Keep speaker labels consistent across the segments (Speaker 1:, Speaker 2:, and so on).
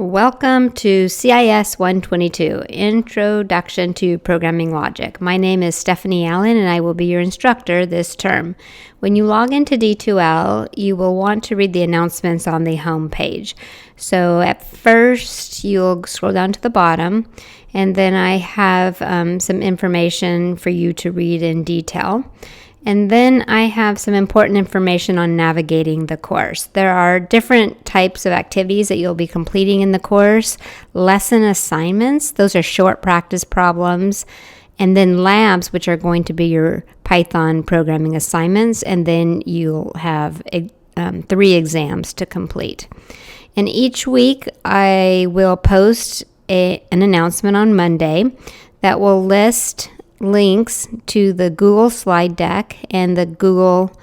Speaker 1: Welcome to CIS122 Introduction to Programming Logic. My name is Stephanie Allen and I will be your instructor this term. When you log into D2L, you will want to read the announcements on the home page. So at first, you'll scroll down to the bottom, and then I have some information for you to read in detail. And then I have some important information on navigating the course. There are different types of activities that you'll be completing in the course. Lesson assignments, those are short practice problems. And then labs, which are going to be your Python programming assignments. And then you'll have 3 exams to complete. And each week I will post an announcement on Monday that will list links to the Google slide deck and the Google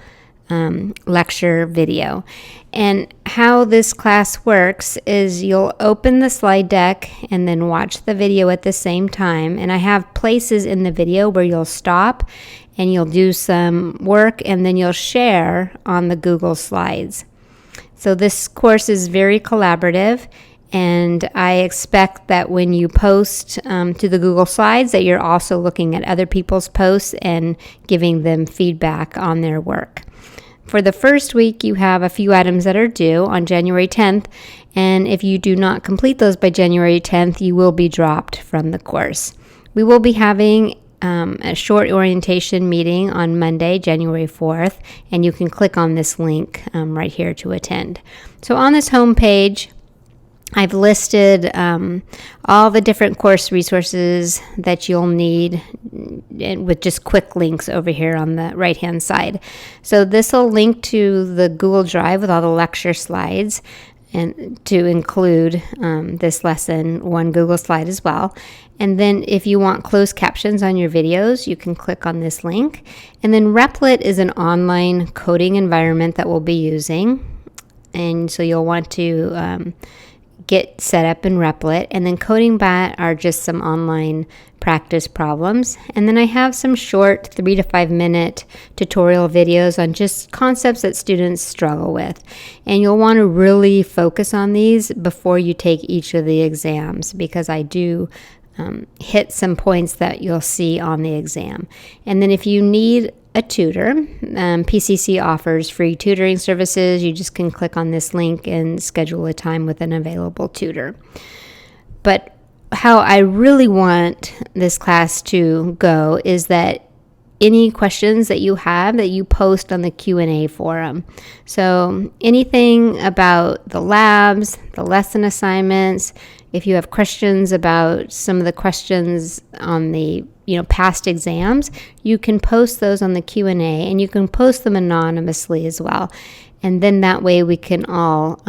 Speaker 1: lecture video. And how this class works is you'll open the slide deck and then watch the video at the same time. And I have places in the video where you'll stop and you'll do some work and then you'll share on the Google slides. So this course is very collaborative. And I expect that when you post to the Google Slides that you're also looking at other people's posts and giving them feedback on their work. For the first week, you have a few items that are due on January 10th. And if you do not complete those by January 10th, you will be dropped from the course. We will be having a short orientation meeting on Monday, January 4th. And you can click on this link right here to attend. So on this home page, I've listed all the different course resources that you'll need with just quick links over here on the right-hand side. So this will link to the Google Drive with all the lecture slides and to include this lesson one Google slide as well. And then if you want closed captions on your videos, you can click on this link. And then Replit is an online coding environment that we'll be using. And so you'll want to get set up in Replit, and then CodingBat are just some online practice problems. And then I have some short 3 to 5 minute tutorial videos on just concepts that students struggle with. And you'll want to really focus on these before you take each of the exams, because I do hit some points that you'll see on the exam. And then if you need a tutor, PCC offers free tutoring services. You just can click on this link and schedule a time with an available tutor. But how I really want this class to go is that any questions that you have that you post on the Q&A forum. So anything about the labs, the lesson assignments, if you have questions about some of the questions on the past exams, you can post those on the Q&A, and you can post them anonymously as well. And then that way we can all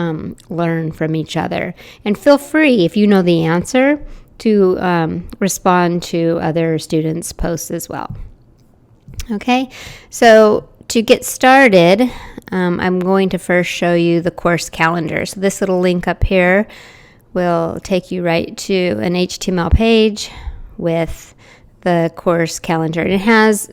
Speaker 1: learn from each other. And feel free, if you know the answer, to respond to other students' posts as well. Okay, so to get started, I'm going to first show you the course calendar. So this little link up here will take you right to an HTML page with the course calendar. It has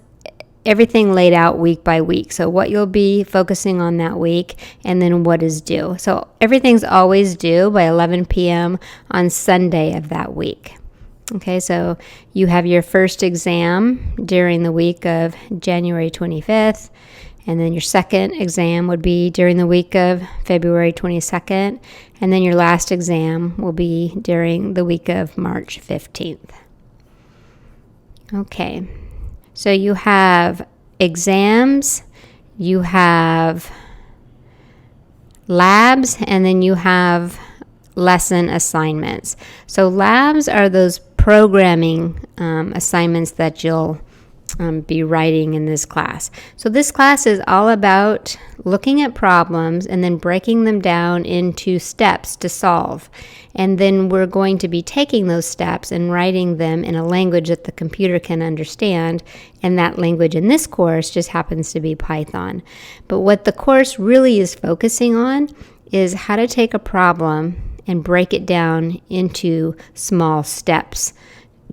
Speaker 1: everything laid out week by week. So what you'll be focusing on that week and then what is due. So everything's always due by 11 p.m. on Sunday of that week. Okay, so you have your first exam during the week of January 25th. And then your second exam would be during the week of February 22nd. And then your last exam will be during the week of March 15th. Okay, so you have exams, you have labs, and then you have lesson assignments. So labs are those programming assignments that you'll be writing in this class. So this class is all about looking at problems and then breaking them down into steps to solve. And then we're going to be taking those steps and writing them in a language that the computer can understand. And that language in this course just happens to be Python. But what the course really is focusing on is how to take a problem and break it down into small steps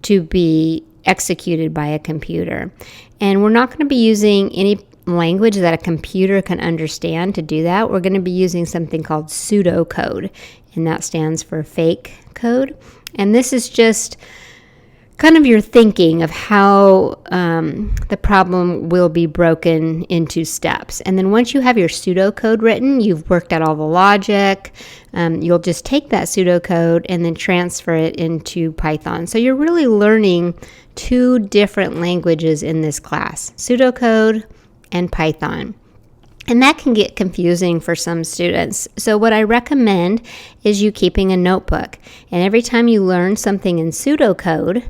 Speaker 1: to be executed by a computer. And we're not going to be using any language that a computer can understand to do that. We're going to be using something called pseudocode. and that stands for fake code. And this is just kind of your thinking of how the problem will be broken into steps. And then once you have your pseudocode written, you've worked out all the logic, you'll just take that pseudocode and then transfer it into Python. So you're really learning two different languages in this class, pseudocode and Python. And that can get confusing for some students. So what I recommend is you keeping a notebook. And every time you learn something in pseudocode,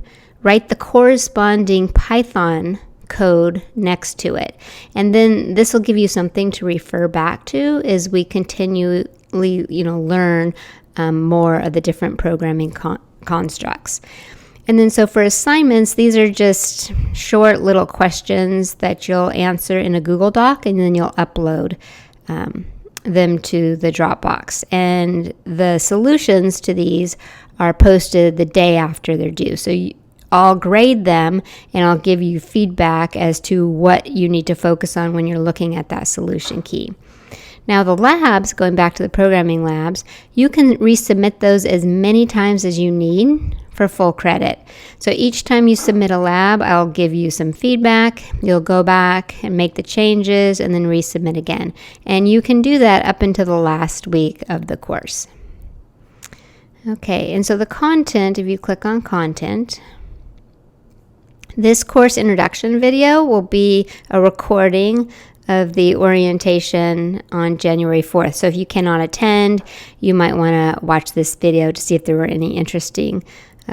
Speaker 1: write the corresponding Python code next to it. And then this will give you something to refer back to as we continually, learn more of the different programming constructs. And then so for assignments, these are just short little questions that you'll answer in a Google Doc, and then you'll upload them to the Dropbox. And the solutions to these are posted the day after they're due. So I'll grade them and I'll give you feedback as to what you need to focus on when you're looking at that solution key. Now the labs, going back to the programming labs, you can resubmit those as many times as you need for full credit. So each time you submit a lab, I'll give you some feedback. You'll go back and make the changes and then resubmit again. And you can do that up until the last week of the course. Okay, and so the content, if you click on content, this course introduction video will be a recording of the orientation on January 4th. So if you cannot attend, you might want to watch this video to see if there were any interesting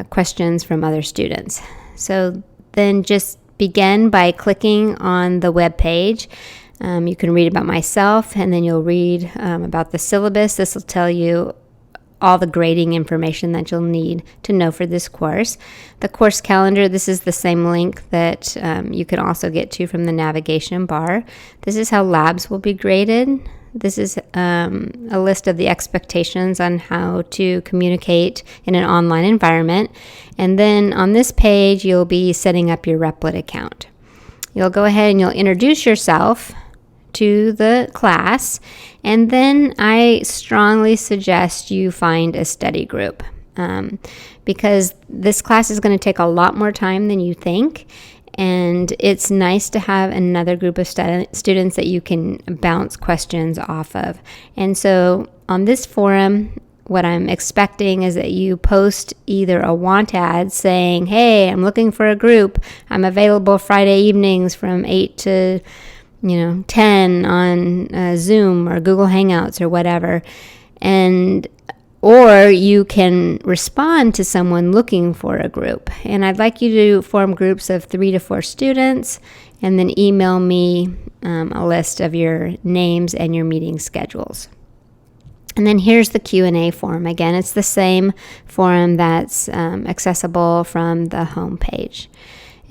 Speaker 1: questions from other students. So then just begin by clicking on the web page. You can read about myself, and then you'll read about the syllabus. This will tell you all the grading information that you'll need to know for this course. The course calendar, this is the same link that you can also get to from the navigation bar. This is how labs will be graded. This is a list of the expectations on how to communicate in an online environment. And then on this page, you'll be setting up your Replit account. You'll go ahead and you'll introduce yourself to the class, and then I strongly suggest you find a study group because this class is going to take a lot more time than you think, and it's nice to have another group of students that you can bounce questions off of. And so on this forum, what I'm expecting is that you post either a want ad saying, hey, I'm looking for a group, I'm available Friday evenings from 8 to 10 on Zoom or Google Hangouts or whatever. Or you can respond to someone looking for a group. And I'd like you to form groups of 3 to 4 students and then email me a list of your names and your meeting schedules. And then here's the Q&A form. Again, it's the same form that's accessible from the home page.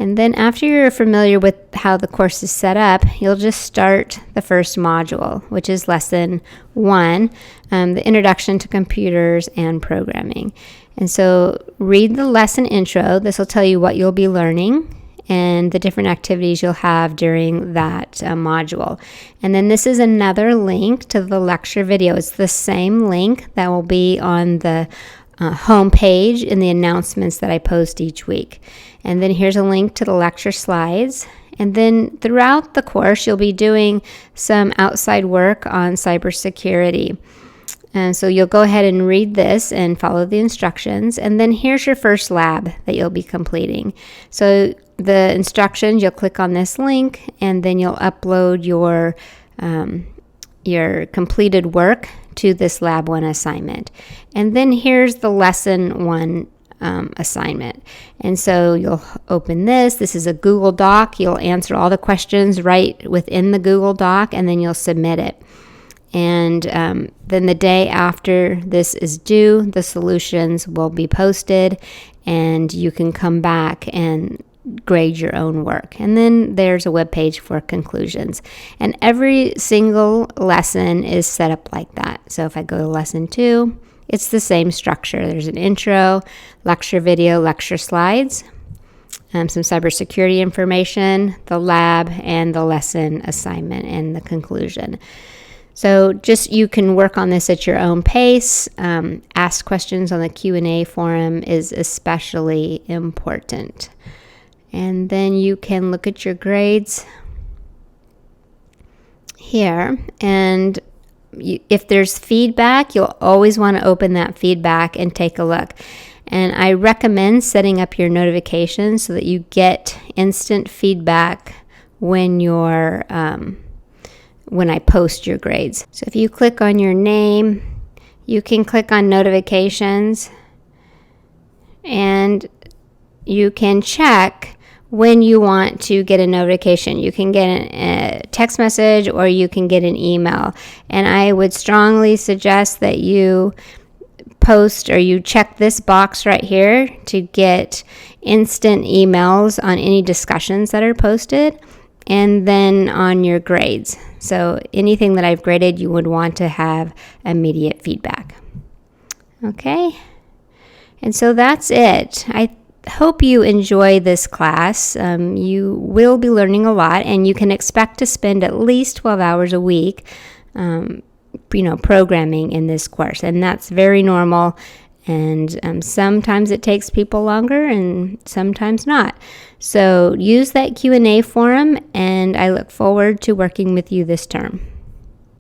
Speaker 1: And then after you're familiar with how the course is set up, you'll just start the first module, which is lesson 1, the Introduction to Computers and Programming. And so read the lesson intro. This will tell you what you'll be learning and the different activities you'll have during that module. And then this is another link to the lecture video. It's the same link that will be on the home page in the announcements that I post each week. And then here's a link to the lecture slides. And then throughout the course, you'll be doing some outside work on cybersecurity. And so you'll go ahead and read this and follow the instructions. And then here's your first lab that you'll be completing. So the instructions, you'll click on this link, and then you'll upload your completed work to this Lab 1 assignment. And then here's the Lesson 1 assignment. And so you'll open this. This is a Google Doc. You'll answer all the questions right within the Google Doc, and then you'll submit it. And then the day after this is due, the solutions will be posted, and you can come back and grade your own work. And then there's a web page for conclusions. And every single lesson is set up like that. So if I go to lesson 2, it's the same structure. There's an intro, lecture video, lecture slides, some cybersecurity information, the lab, and the lesson assignment and the conclusion. So just you can work on this at your own pace. Ask questions on the Q&A forum is especially important. And then you can look at your grades here, and if there's feedback, you'll always want to open that feedback and take a look. And I recommend setting up your notifications so that you get instant feedback when when I post your grades. So if you click on your name, you can click on notifications, and you can check when you want to get a notification. You can get a text message or you can get an email. And I would strongly suggest that you post, or you check this box right here to get instant emails on any discussions that are posted, and then on your grades. So anything that I've graded, you would want to have immediate feedback. Okay, and so that's it. I hope you enjoy this class. You will be learning a lot, and you can expect to spend at least 12 hours a week programming in this course, and that's very normal. And sometimes it takes people longer and sometimes not. So use that Q&A forum, and I look forward to working with you this term.